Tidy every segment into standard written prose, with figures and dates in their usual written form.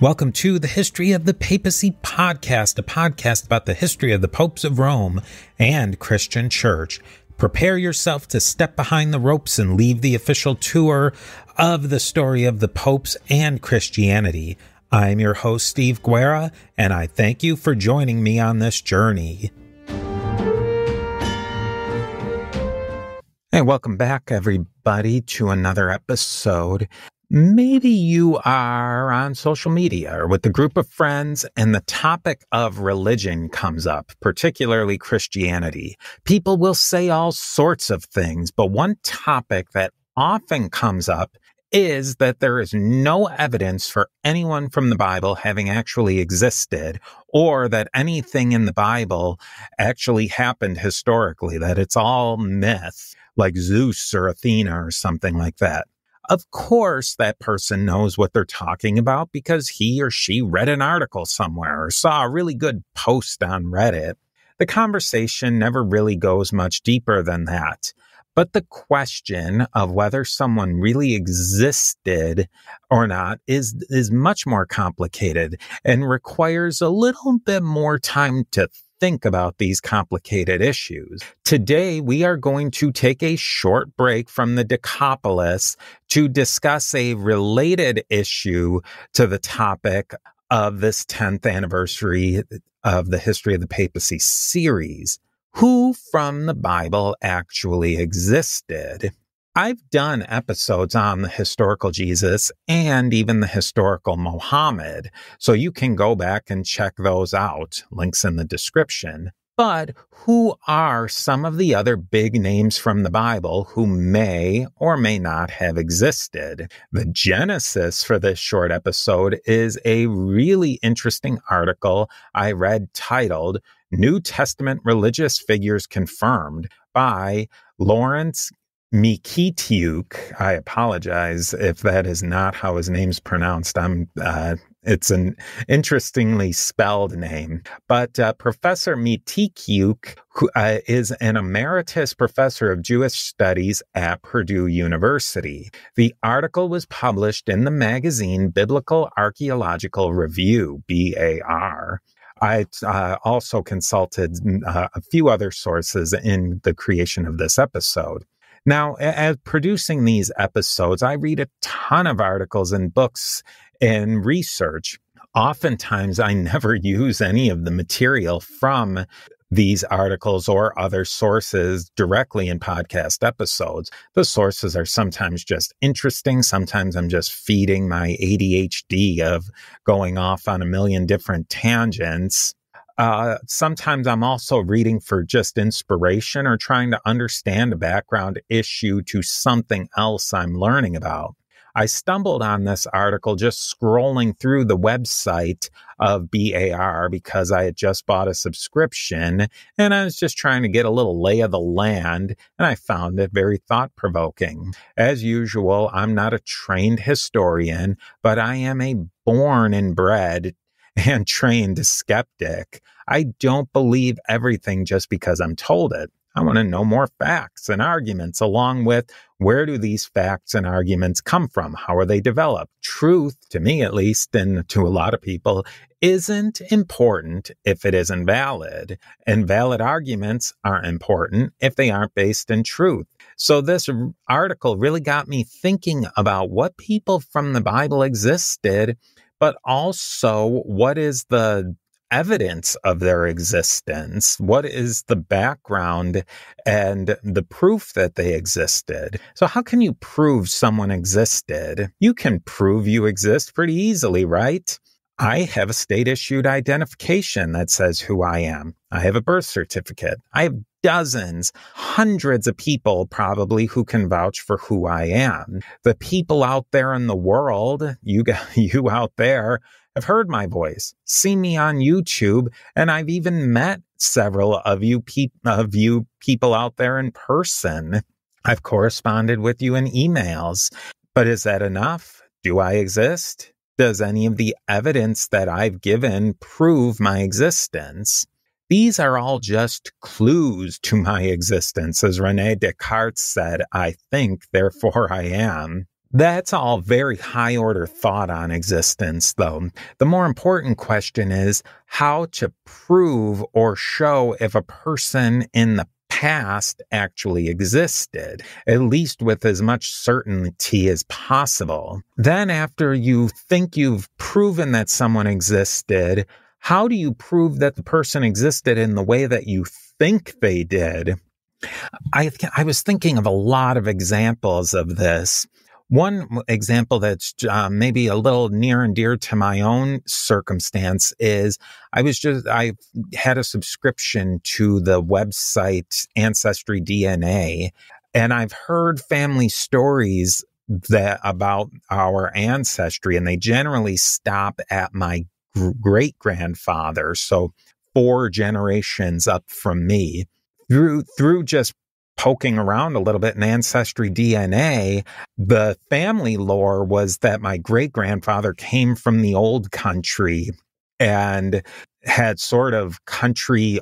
Welcome to the History of the Papacy podcast, a podcast about the history of the popes of Rome and Christian Church. Prepare yourself to step behind the ropes and leave the official tour of the story of the popes and Christianity. I'm your host, Steve Guerra, and I thank you for joining me on this journey. Hey, welcome back, everybody, to another episode. Maybe you are on social media or with a group of friends and the topic of religion comes up, particularly Christianity. People will say all sorts of things, but one topic that often comes up is that there is no evidence for anyone from the Bible having actually existed, or that anything in the Bible actually happened historically, that it's all myth, like Zeus or Athena or something like that. Of course, that person knows what they're talking about because he or she read an article somewhere or saw a really good post on Reddit. The conversation never really goes much deeper than that. But the question of whether someone really existed or not is much more complicated and requires a little bit more time to think about these complicated issues. Today, we are going to take a short break from the Decapolis to discuss a related issue to the topic of this 10th anniversary of the History of the Papacy series. Who from the Bible actually existed? I've done episodes on the historical Jesus and even the historical Mohammed, so you can go back and check those out. Links in the description. But who are some of the other big names from the Bible who may or may not have existed? The genesis for this short episode is a really interesting article I read titled New Testament Religious Figures Confirmed by Lawrence MacLeod. I apologize if that is not how his name's pronounced. It's an interestingly spelled name. But Professor MacLeod, who is an emeritus professor of Jewish studies at Purdue University. The article was published in the magazine Biblical Archaeological Review, BAR. I also consulted a few other sources in the creation of this episode. Now, as producing these episodes, I read a ton of articles and books and research. Oftentimes, I never use any of the material from these articles or other sources directly in podcast episodes. The sources are sometimes just interesting. Sometimes I'm just feeding my ADHD of going off on a million different tangents. Sometimes I'm also reading for just inspiration or trying to understand a background issue to something else I'm learning about. I stumbled on this article just scrolling through the website of BAR because I had just bought a subscription and I was just trying to get a little lay of the land, and I found it very thought-provoking. As usual, I'm not a trained historian, but I am a born and bred and trained skeptic. I don't believe everything just because I'm told it. I want to know more facts and arguments, along with where do these facts and arguments come from? How are they developed? Truth, to me at least, and to a lot of people, isn't important if it isn't valid. And valid arguments aren't important if they aren't based in truth. So this article really got me thinking about what people from the Bible existed, but also what is the evidence of their existence? What is the background and the proof that they existed? So how can you prove someone existed? You can prove you exist pretty easily, right? I have a state-issued identification that says who I am. I have a birth certificate. I have dozens, hundreds of people probably who can vouch for who I am. The people out there in the world, you out there, have heard my voice, seen me on YouTube, and I've even met several of you people out there in person. I've corresponded with you in emails. But is that enough? Do I exist? Does any of the evidence that I've given prove my existence? These are all just clues to my existence. As René Descartes said, I think, therefore I am. That's all very high order thought on existence, though. The more important question is how to prove or show if a person in the past actually existed, at least with as much certainty as possible. Then, after you think you've proven that someone existed, how do you prove that the person existed in the way that you think they did? I was thinking of a lot of examples of this. One example that's maybe a little near and dear to my own circumstance is I had a subscription to the website Ancestry DNA, and I've heard family stories that about our ancestry, and they generally stop at my great grandfather. So 4 generations up from me. Through just poking around a little bit in Ancestry DNA, the family lore was that my great grandfather came from the old country and had sort of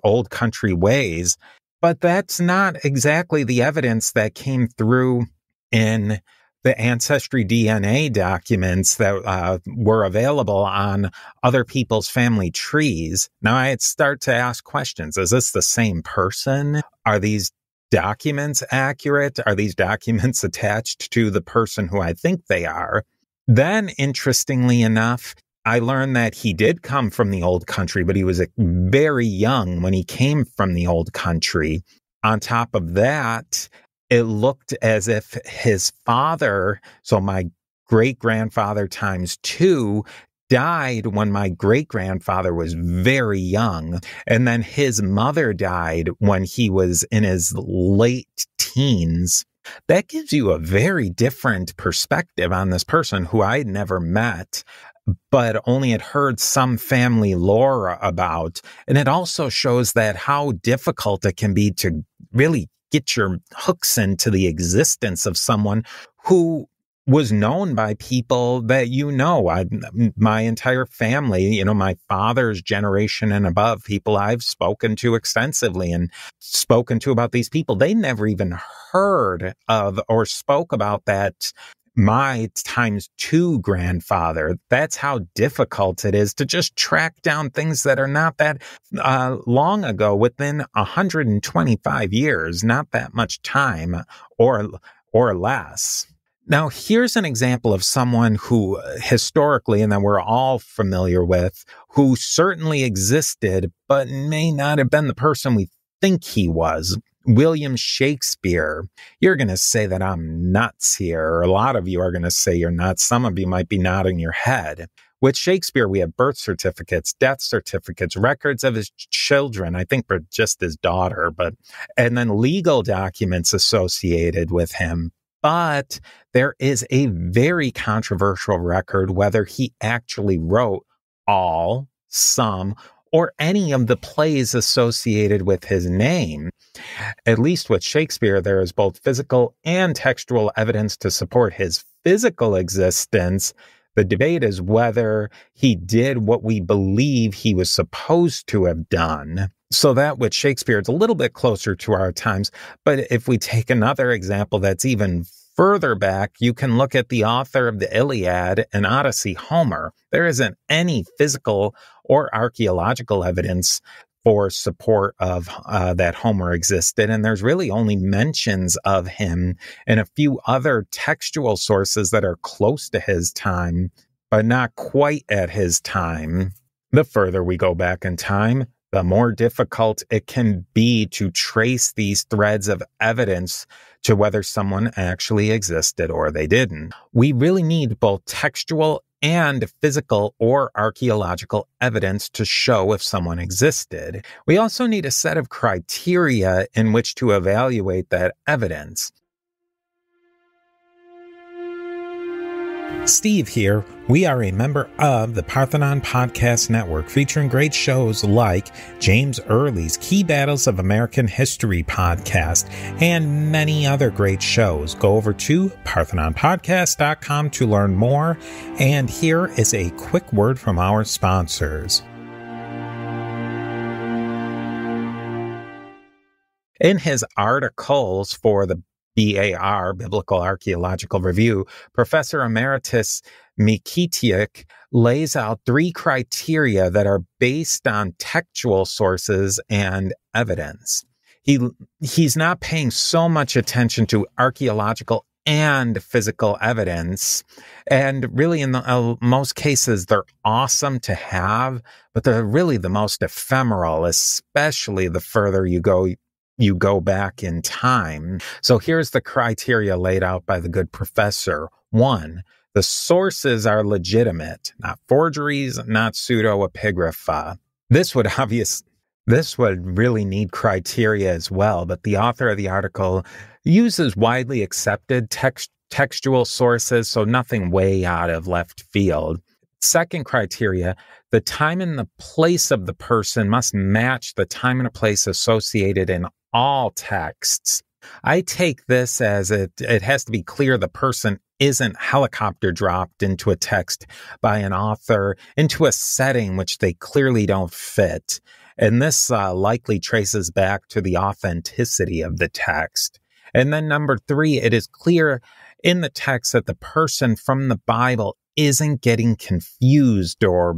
old country ways. But that's not exactly the evidence that came through in the Ancestry DNA documents that were available on other people's family trees. Now I start to ask questions. Is this the same person? Are these documents accurate? Are these documents attached to the person who I think they are? Then, interestingly enough, I learned that he did come from the old country, but he was very young when he came from the old country. On top of that, it looked as if his father, so my great-grandfather times 2, died when my great-grandfather was very young. And then his mother died when he was in his late teens. That gives you a very different perspective on this person who I'd never met, but only had heard some family lore about. And it also shows that how difficult it can be to really get your hooks into the existence of someone who was known by people that my entire family, my father's generation and above, people I've spoken to extensively and spoken to about these people, they never even heard of or spoke about that my times 2 grandfather. That's how difficult it is to just track down things that are not that long ago, within 125 years, not that much time or less. Now, here's an example of someone who historically, and that we're all familiar with, who certainly existed, but may not have been the person we think he was. William Shakespeare. You're going to say that I'm nuts here. A lot of you are going to say you're nuts. Some of you might be nodding your head. With Shakespeare, we have birth certificates, death certificates, records of his children, I think for just his daughter, and then legal documents associated with him. But there is a very controversial record whether he actually wrote all, some, or any of the plays associated with his name. At least with Shakespeare, there is both physical and textual evidence to support his physical existence. The debate is whether he did what we believe he was supposed to have done. So that with Shakespeare, it's a little bit closer to our times. But if we take another example that's even further back, you can look at the author of the Iliad and Odyssey, Homer. There isn't any physical or archaeological evidence for support of that Homer existed. And there's really only mentions of him in a few other textual sources that are close to his time, but not quite at his time. The further we go back in time, the more difficult it can be to trace these threads of evidence to whether someone actually existed or they didn't. We really need both textual and physical or archaeological evidence to show if someone existed. We also need a set of criteria in which to evaluate that evidence. Steve here. We are a member of the Parthenon Podcast Network, featuring great shows like James Early's Key Battles of American History podcast and many other great shows. Go over to parthenonpodcast.com to learn more. And here is a quick word from our sponsors. In his articles for the BAR, Biblical Archaeological Review, Professor Emeritus MacLeod lays out 3 criteria that are based on textual sources and evidence. He's not paying so much attention to archaeological and physical evidence. And really, in most cases, they're awesome to have, but they're really the most ephemeral, especially the further you go back in time. So here's the criteria laid out by the good professor. 1, the sources are legitimate, not forgeries, not pseudo-epigrapha. This would really need criteria as well, but the author of the article uses widely accepted textual sources, so nothing way out of left field. Second criteria, the time and the place of the person must match the time and a place associated in all texts. I take this as it has to be clear the person isn't helicopter dropped into a text by an author into a setting which they clearly don't fit. And this likely traces back to the authenticity of the text. And then number 3, it is clear in the text that the person from the Bible isn't getting confused or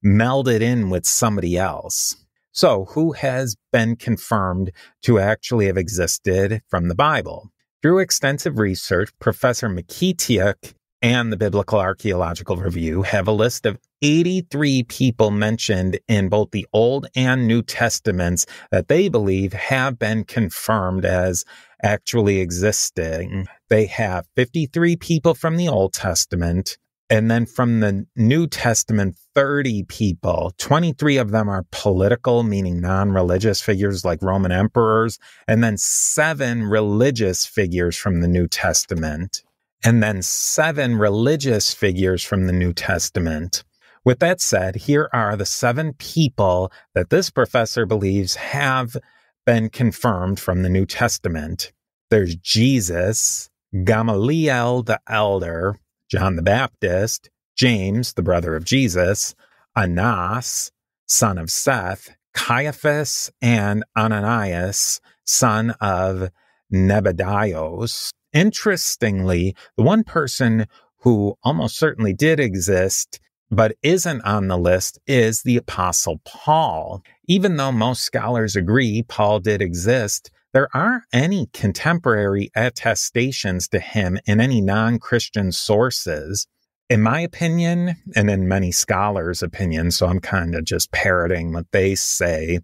melded in with somebody else. So who has been confirmed to actually have existed from the Bible? Through extensive research, Professor MacLeod and the Biblical Archaeological Review have a list of 83 people mentioned in both the Old and New Testaments that they believe have been confirmed as actually existing. They have 53 people from the Old Testament, and then from the New Testament, 30 people. 23 of them are political, meaning non-religious figures like Roman emperors, and then 7 religious figures from the New Testament. And then 7 religious figures from the New Testament. With that said, here are the 7 people that this professor believes have been confirmed from the New Testament. There's Jesus, Gamaliel the elder, John the Baptist, James, the brother of Jesus, Agnus, son of Seth, Caiaphas, and Ananias, son of Nebadios. Interestingly, the one person who almost certainly did exist but isn't on the list is the Apostle Paul. Even though most scholars agree Paul did exist, there aren't any contemporary attestations to him in any non-Christian sources. In my opinion, and in many scholars' opinions, so I'm kind of just parroting what they say,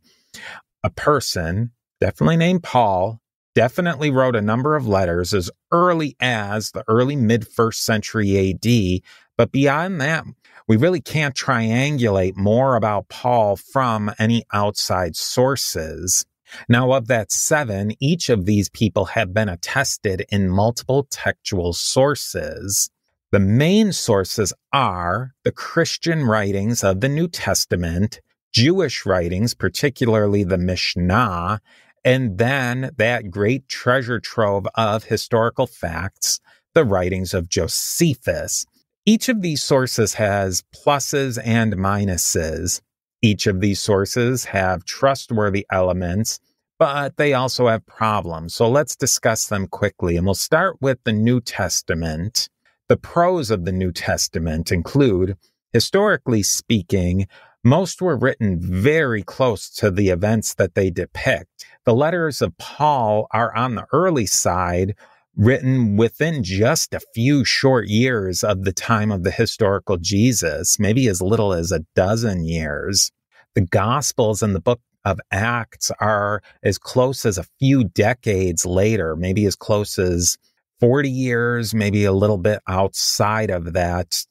a person, definitely named Paul, definitely wrote a number of letters as early as the early mid-1st century AD, but beyond that, we really can't triangulate more about Paul from any outside sources. Now, of that 7, each of these people have been attested in multiple textual sources. The main sources are the Christian writings of the New Testament, Jewish writings, particularly the Mishnah, and then that great treasure trove of historical facts, the writings of Josephus. Each of these sources has pluses and minuses. Each of these sources have trustworthy elements, but they also have problems. So let's discuss them quickly, and we'll start with the New Testament. The pros of the New Testament include, historically speaking, most were written very close to the events that they depict. The letters of Paul are on the early side, written within just a few short years of the time of the historical Jesus, maybe as little as a dozen years. The Gospels and the book of Acts are as close as a few decades later, maybe as close as 40 years, maybe a little bit outside of that,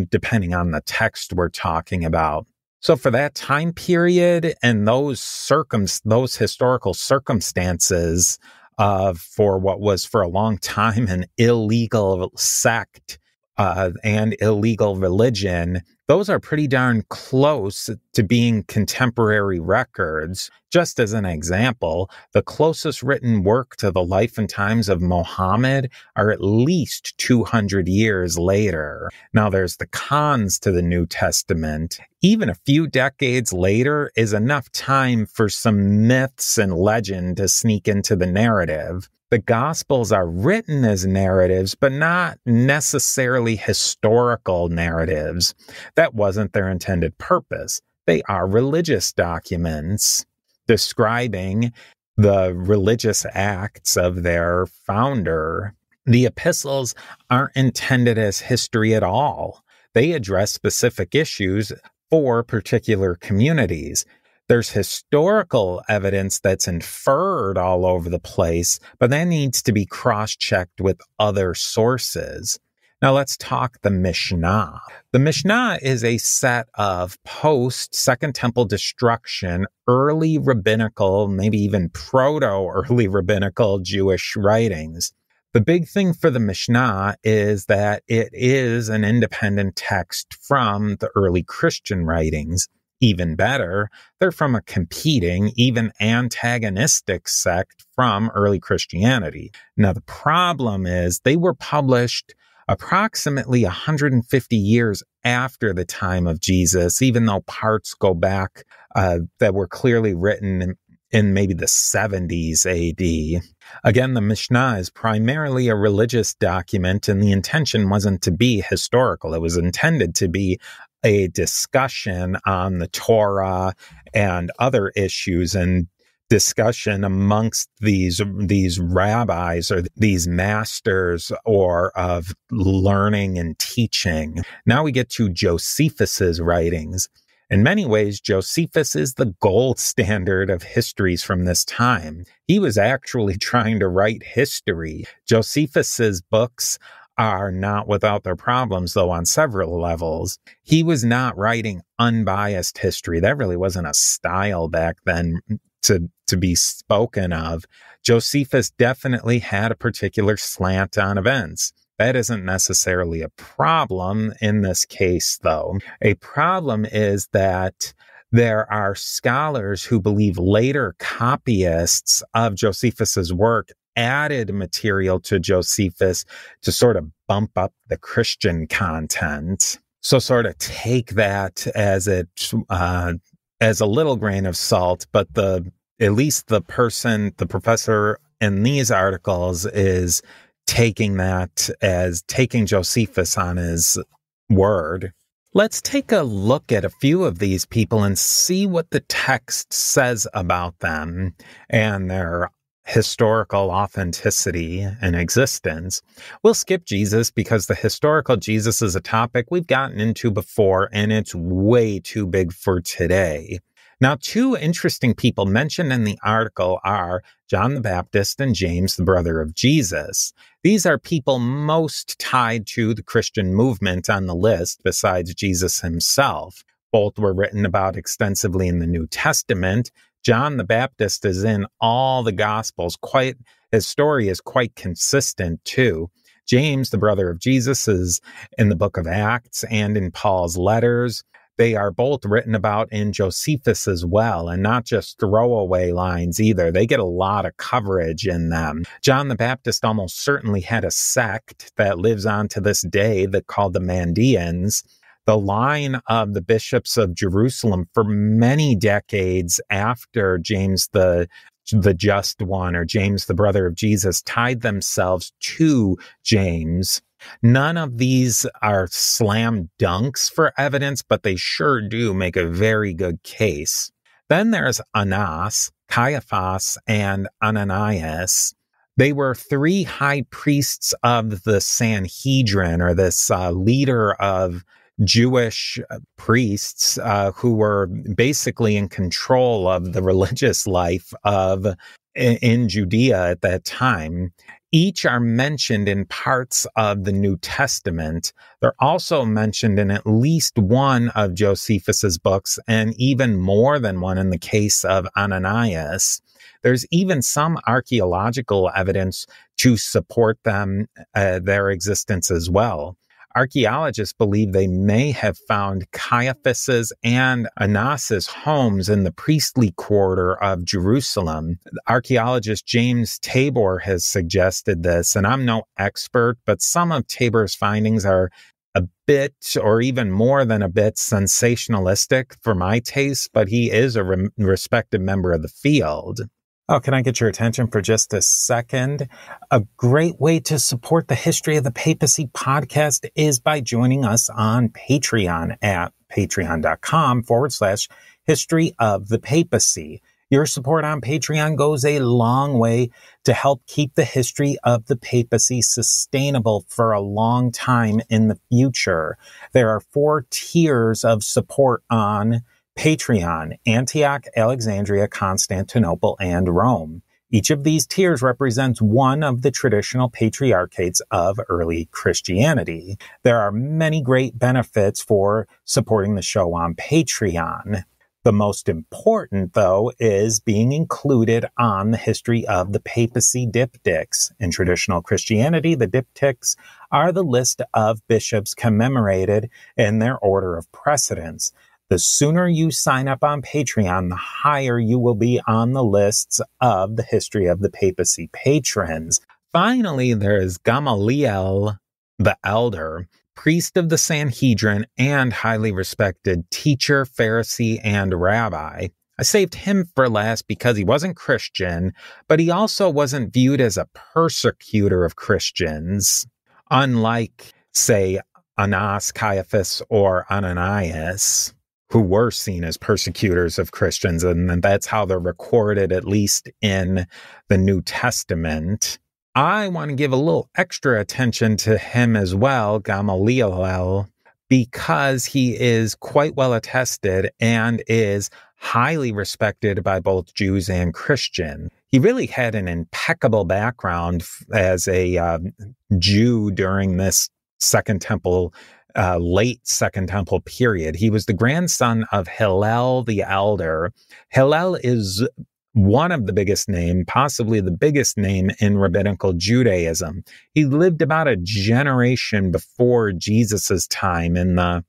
depending on the text we're talking about. So for that time period and those historical circumstances for what was for a long time an illegal sect and illegal religion, those are pretty darn close to being contemporary records. Just as an example, the closest written work to the life and times of Muhammad are at least 200 years later. Now, there's the cons to the New Testament. Even a few decades later is enough time for some myths and legend to sneak into the narrative. The Gospels are written as narratives, but not necessarily historical narratives. That wasn't their intended purpose. They are religious documents describing the religious acts of their founder. The epistles aren't intended as history at all. They address specific issues for particular communities. There's historical evidence that's inferred all over the place, but that needs to be cross-checked with other sources. Now let's talk the Mishnah. The Mishnah is a set of post-Second Temple destruction, early rabbinical, maybe even proto-early rabbinical Jewish writings. The big thing for the Mishnah is that it is an independent text from the early Christian writings. Even better, they're from a competing, even antagonistic sect from early Christianity. Now, the problem is they were published approximately 150 years after the time of Jesus, even though parts go back that were clearly written in maybe the 70s AD. Again, the Mishnah is primarily a religious document, and the intention wasn't to be historical. It was intended to be a discussion on the Torah and other issues, and discussion amongst these rabbis or these masters or of learning and teaching. Now we get to Josephus's writings. In many ways, Josephus is the gold standard of histories from this time. He was actually trying to write history. Josephus's books are not without their problems, though, on several levels. He was not writing unbiased history. That really wasn't a style back then to be spoken of. Josephus definitely had a particular slant on events. That isn't necessarily a problem in this case, though. A problem is that there are scholars who believe later copyists of Josephus's work added material to Josephus to sort of bump up the Christian content. So sort of take that as a little grain of salt, but at least the professor in these articles is taking that as taking Josephus on his word. Let's take a look at a few of these people and see what the text says about them and their historical authenticity and existence. We'll skip Jesus because the historical Jesus is a topic we've gotten into before, and it's way too big for today. Now, two interesting people mentioned in the article are John the Baptist and James, the brother of Jesus. These are people most tied to the Christian movement on the list besides Jesus himself. Both were written about extensively in the New Testament. John the Baptist is in all the Gospels. His story is quite consistent, too. James, the brother of Jesus, is in the book of Acts and in Paul's letters. They are both written about in Josephus as well, and not just throwaway lines either. They get a lot of coverage in them. John the Baptist almost certainly had a sect that lives on to this day that called the Mandeans. The line of the bishops of Jerusalem for many decades after James the Just One, or James the brother of Jesus, tied themselves to James. None of these are slam dunks for evidence, but they sure do make a very good case. Then there's Agnus, Caiaphas, and Ananias. They were three high priests of the Sanhedrin, or this leader of Jewish priests who were basically in control of the religious life in Judea at that time. Each are mentioned in parts of the New Testament. They're also mentioned in at least one of Josephus's books, and even more than one in the case of Ananias. There's even some archaeological evidence to support their existence as well. Archaeologists believe they may have found Caiaphas's and Annas's homes in the priestly quarter of Jerusalem. Archaeologist James Tabor has suggested this, and I'm no expert, but some of Tabor's findings are a bit, or even more than a bit, sensationalistic for my taste, but he is a respected member of the field. Oh, can I get your attention for just a second? A great way to support the History of the Papacy podcast is by joining us on Patreon at patreon.com/history of the papacy. Your support on Patreon goes a long way to help keep the history of the papacy sustainable for a long time in the future. There are 4 tiers of support on Patreon: Antioch, Alexandria, Constantinople, and Rome. Each of these tiers represents one of the traditional patriarchates of early Christianity. There are many great benefits for supporting the show on Patreon. The most important, though, is being included on the History of the Papacy diptychs. In traditional Christianity, the diptychs are the list of bishops commemorated in their order of precedence. The sooner you sign up on Patreon, the higher you will be on the lists of the History of the Papacy patrons. Finally, there is Gamaliel the Elder, priest of the Sanhedrin and highly respected teacher, Pharisee, and rabbi. I saved him for last because he wasn't Christian, but he also wasn't viewed as a persecutor of Christians, unlike, say, Annas, Caiaphas, or Ananias, who were seen as persecutors of Christians, and that's how they're recorded, at least in the New Testament. I want to give a little extra attention to him as well, Gamaliel, because he is quite well attested and is highly respected by both Jews and Christians. He really had an impeccable background as a Jew during this late Second Temple period. He was the grandson of Hillel the Elder. Hillel is one of the biggest name, possibly the biggest name in rabbinical Judaism. He lived about a generation before Jesus's time in the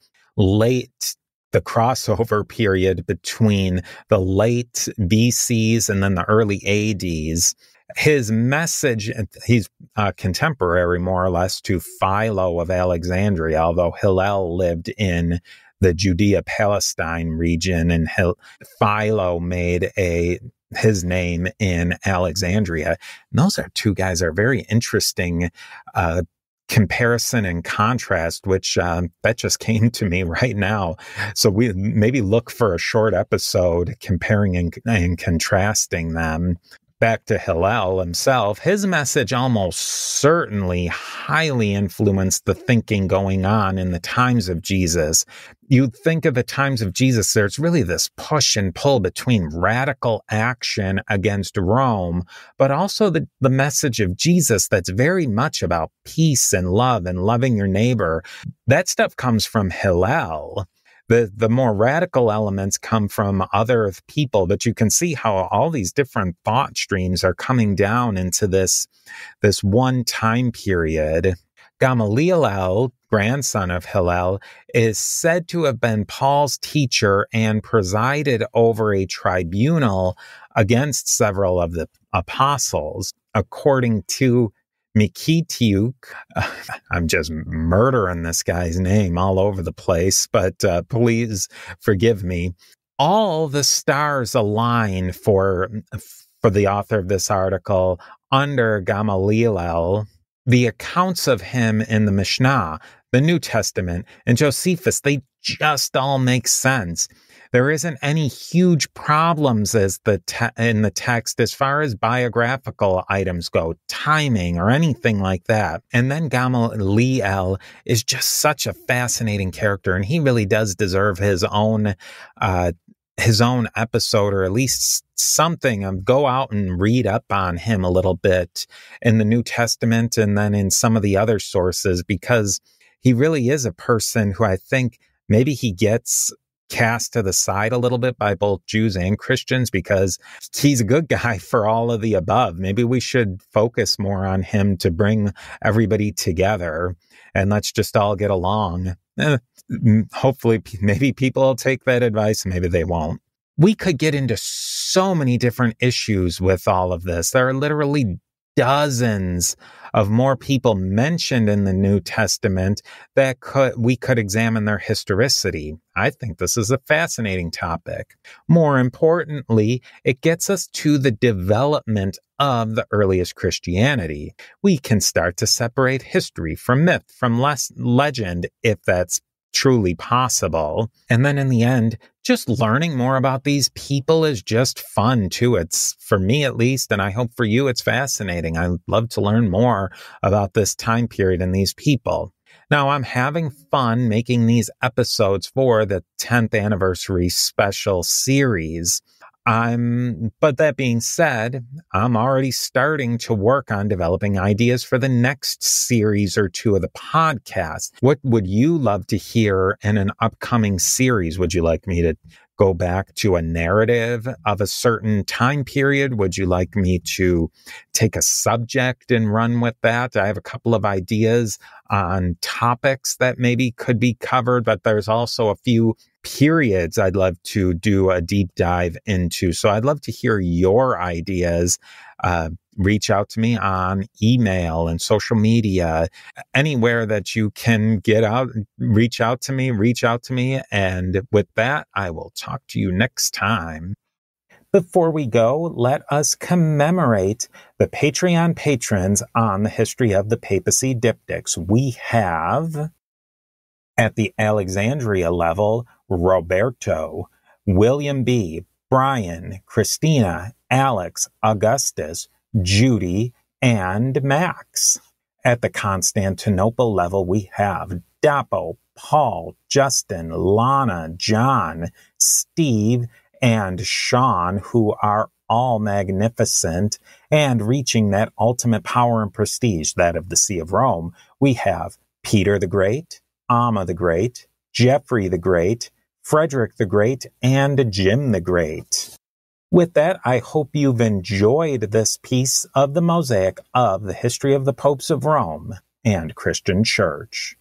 crossover period between the late BCs and then the early ADs. His message, he's contemporary more or less to Philo of Alexandria, although Hillel lived in the Judea-Palestine region and Philo made his name in Alexandria. And those are 2 guys that are very interesting comparison and contrast, which that just came to me right now. So we maybe look for a short episode comparing and contrasting them. Back to Hillel himself, his message almost certainly highly influenced the thinking going on in the times of Jesus. You think of the times of Jesus, there's really this push and pull between radical action against Rome, but also the message of Jesus that's very much about peace and love and loving your neighbor. That stuff comes from Hillel. The more radical elements come from other people, but you can see how all these different thought streams are coming down into this one time period. Gamaliel, grandson of Hillel, is said to have been Paul's teacher and presided over a tribunal against several of the apostles. According to Mikitiuk, I'm just murdering this guy's name all over the place, but please forgive me. All the stars align for the author of this article under Gamaliel. The accounts of him in the Mishnah, the New Testament, and Josephus, they just all make sense. There isn't any huge problems in the text as far as biographical items go, timing or anything like that. And then Gamaliel is just such a fascinating character, and he really does deserve his own episode, or at least something. Go out and read up on him a little bit in the New Testament and then in some of the other sources, because he really is a person who I think maybe he gets cast to the side a little bit by both Jews and Christians because he's a good guy for all of the above. Maybe we should focus more on him to bring everybody together and let's just all get along. Hopefully, maybe people will take that advice. Maybe they won't. We could get into so many different issues with all of this. There are literally dozens of more people mentioned in the New Testament that we could examine their historicity. I think this is a fascinating topic. More importantly, it gets us to the development of the earliest Christianity. We can start to separate history from myth, from legend, if that's truly possible. And then in the end, just learning more about these people is just fun too. It's, for me at least, and I hope for you, it's fascinating. I love to learn more about this time period and these people. Now, I'm having fun making these episodes for the 10th anniversary special series. But that being said, I'm already starting to work on developing ideas for the next series or two of the podcast. What would you love to hear in an upcoming series? Would you like me to go back to a narrative of a certain time period? Would you like me to take a subject and run with that? I have a couple of ideas on topics that maybe could be covered, but there's also a few periods I'd love to do a deep dive into. So I'd love to hear your ideas. Reach out to me on email and social media, anywhere that you can get out, reach out to me. And with that, I will talk to you next time. Before we go, let us commemorate the Patreon patrons on the History of the Papacy diptychs. We have, at the Alexandria level, Roberto, William B., Brian, Christina, Alex, Augustus, Judy, and Max. At the Constantinople level, we have Dapo, Paul, Justin, Lana, John, Steve, and Sean, who are all magnificent and reaching that ultimate power and prestige, that of the See of Rome. We have Peter the Great, Amma the Great, Geoffrey the Great, Frederick the Great, and Jim the Great. With that, I hope you've enjoyed this piece of the mosaic of the history of the popes of Rome and Christian Church.